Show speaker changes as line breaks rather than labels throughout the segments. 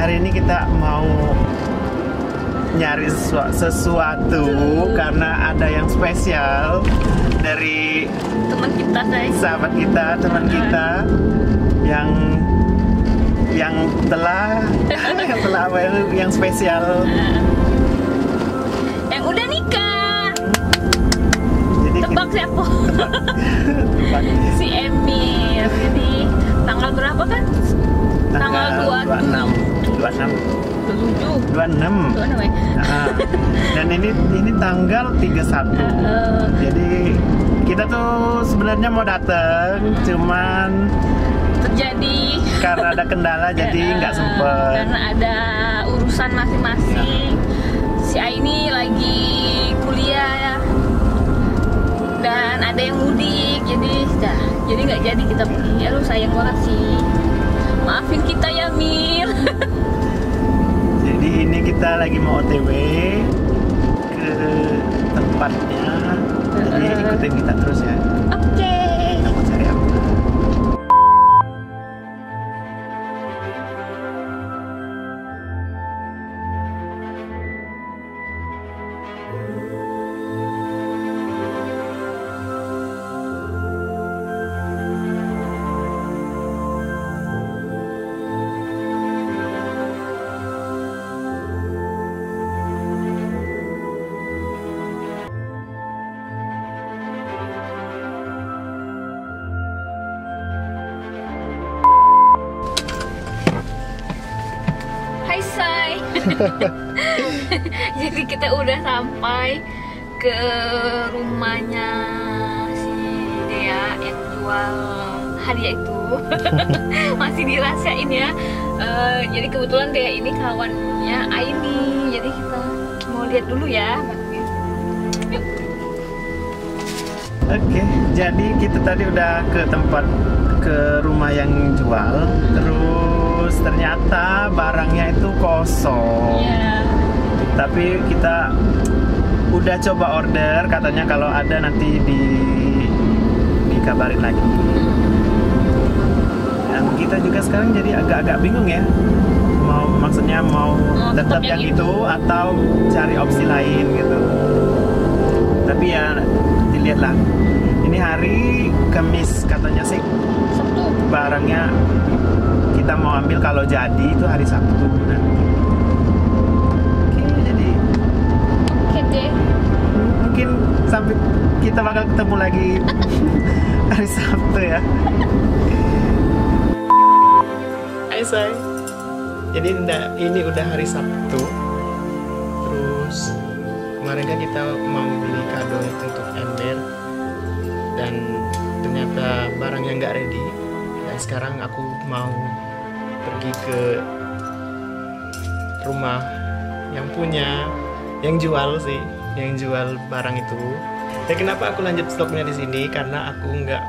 hari ini kita mau nyari sesuatu karena ada yang spesial dari
teman kita,
sahabat kita, teman kita yang telah yang spesial,
yang udah nikah.
Jadi
Tebak siapa?
tebak.
Si Emir. Jadi tanggal berapa kan? Tanggal
26
ya?
dan ini tanggal 31. Jadi kita tuh sebenarnya mau datang, cuman
terjadi
karena ada kendala jadi nggak sempet.
Karena ada urusan masing-masing. Si Aini lagi kuliah ya, dan ada yang mudik, jadi nggak jadi kita pergi. Aduh, sayang banget sih. Maafin kita ya, Mir.
Jadi ini kita lagi mau OTW ke tempatnya. Jadi ikutin kita terus ya.
Oke.
Kita mau cari apa?
Hai Say. Jadi kita udah sampai ke rumahnya si Dea yang jual hadiah itu. Masih dirahasiain ya. Jadi kebetulan Dea ini kawannya Aini. Jadi kita mau lihat dulu ya. Yuk.
Oke, jadi kita tadi udah ke rumah yang jual, terus ternyata barangnya itu kosong.
Iya.
Tapi kita udah coba order, katanya kalau ada nanti dikabarin lagi. Dan kita juga sekarang jadi agak-agak bingung ya. Maksudnya mau tetap yang itu atau cari opsi lain gitu. Tapi ya dilihatlah. Ini hari Kamis katanya sih.
Sabtu.
Barangnya kita mau ambil kalau jadi itu hari Sabtu nanti. Oke, jadi
Oke deh.
mungkin sampai kita bakal ketemu lagi hari Sabtu ya. Hai Say. Jadi ini udah hari Sabtu. Terus kemarin kan kita mau beli kado itu untuk Ember, dan ternyata barangnya nggak ready. Dan sekarang aku mau pergi ke rumah yang jual barang itu. Ya kenapa aku lanjut vlognya di sini? Karena aku nggak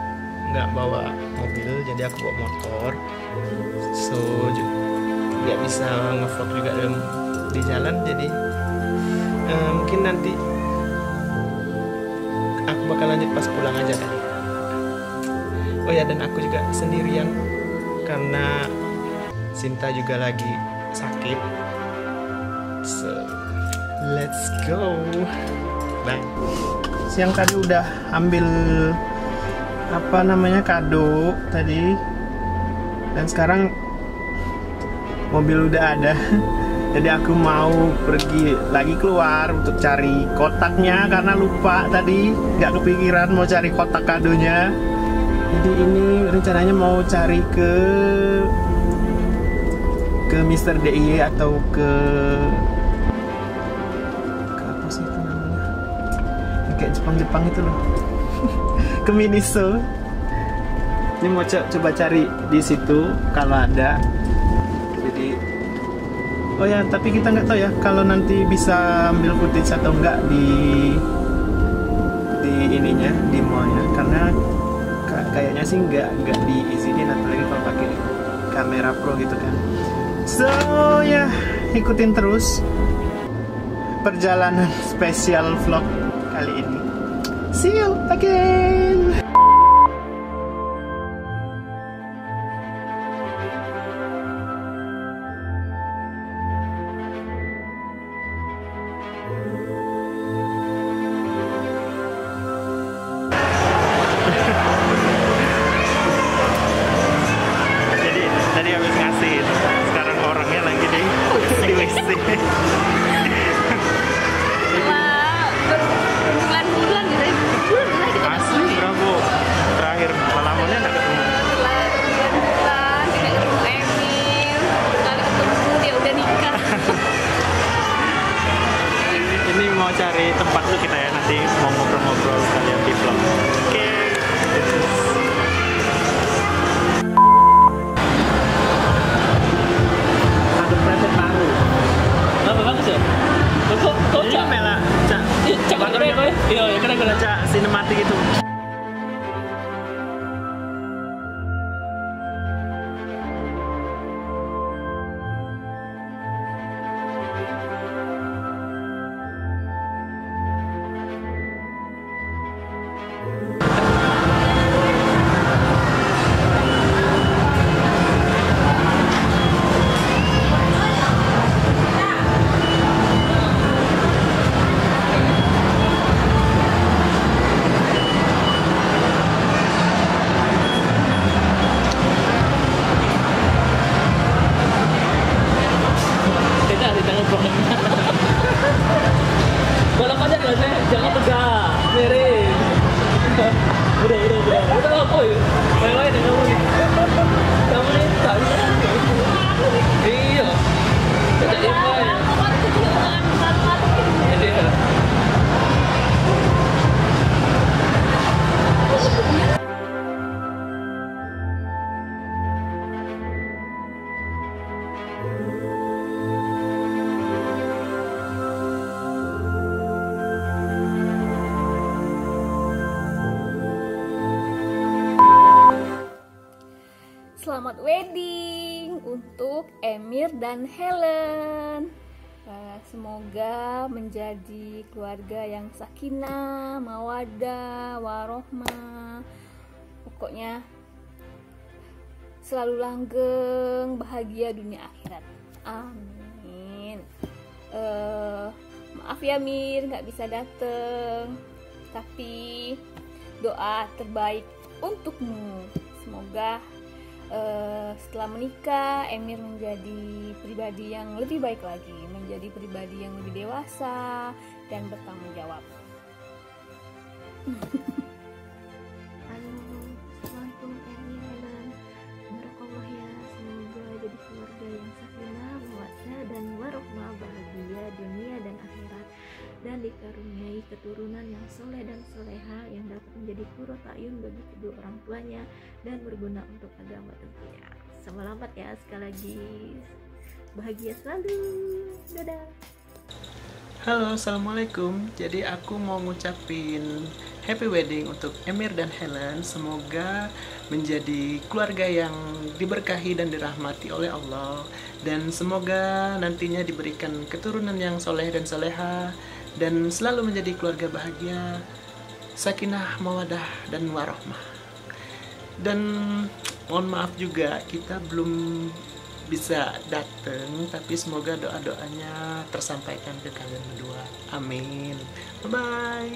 bawa mobil, jadi aku bawa motor. So nggak bisa ngevlog juga di jalan. Jadi mungkin nanti aku bakal lanjut pas pulang aja kali. Oh ya, dan aku juga sendirian karena Sinta juga lagi sakit. So let's go. Bye. Siang tadi udah ambil kado tadi, dan sekarang mobil udah ada. Jadi aku mau pergi lagi keluar untuk cari kotaknya karena lupa tadi, nggak kepikiran mau cari kotak kadonya. Jadi ini rencananya mau cari ke Mr. DIY atau ke apa sih itu namanya? Yang kayak Jepang itu loh. Ke Miniso. Ini mau coba cari di situ kalau ada. Oh ya, tapi kita nggak tahu ya kalau nanti bisa ambil footage atau enggak di ininya, di mallnya, karena kayaknya sih nggak diizinin, apalagi kalau pakai kamera pro gitu kan. So ya, ikutin terus perjalanan spesial vlog kali ini. See you again. dulu kita ya, nanti mau ngobrol-ngobrol sekalian di vlog. Oke. Ada preset baru.
Apa bagus ya? Kok
Ini mela, cak.
cak keren kowe? Iya, keren.
Cak sinematik itu.
Tidak di tangan problemnya. Balap aja nggak sih? Jangan tegak, miring. Udah apa ya? Main-main dengan kamu nih. Kamu nih tak bisa. Iya. Tidak imai. Iya.
Selamat wedding untuk Emir dan Helen. Semoga menjadi keluarga yang sakinah, mawaddah, warohmah. Pokoknya selalu langgeng, bahagia dunia akhirat. Amin. Maaf ya Mir, nggak bisa dateng. Tapi doa terbaik untukmu. Semoga setelah menikah Emir menjadi pribadi yang lebih baik lagi, menjadi pribadi yang lebih dewasa dan bertanggung jawab.
Halo, Assalamualaikum Emir, Helen. Barakallah ya, semoga jadi keluarga yang sakinah, mawaddah dan warohmah, bahagia dunia dan akhirat, dan dikaruniai keturunan yang soleh dan soleha yang dapat menjadi qurratu a'yun bagi kedua orang tuanya dan berguna untuk agama tentunya. Selamat ya sekali lagi, bahagia selalu, dadah.
Halo, assalamualaikum. Jadi aku mau ngucapin happy wedding untuk Emir dan Helen. Semoga menjadi keluarga yang diberkahi dan dirahmati oleh Allah, dan semoga nantinya diberikan keturunan yang soleh dan soleha, dan selalu menjadi keluarga bahagia, sakinah, mawadah, dan warohmah. Dan mohon maaf juga kita belum bisa datang, tapi semoga doa-doanya tersampaikan ke kalian berdua. Amin. Bye-bye.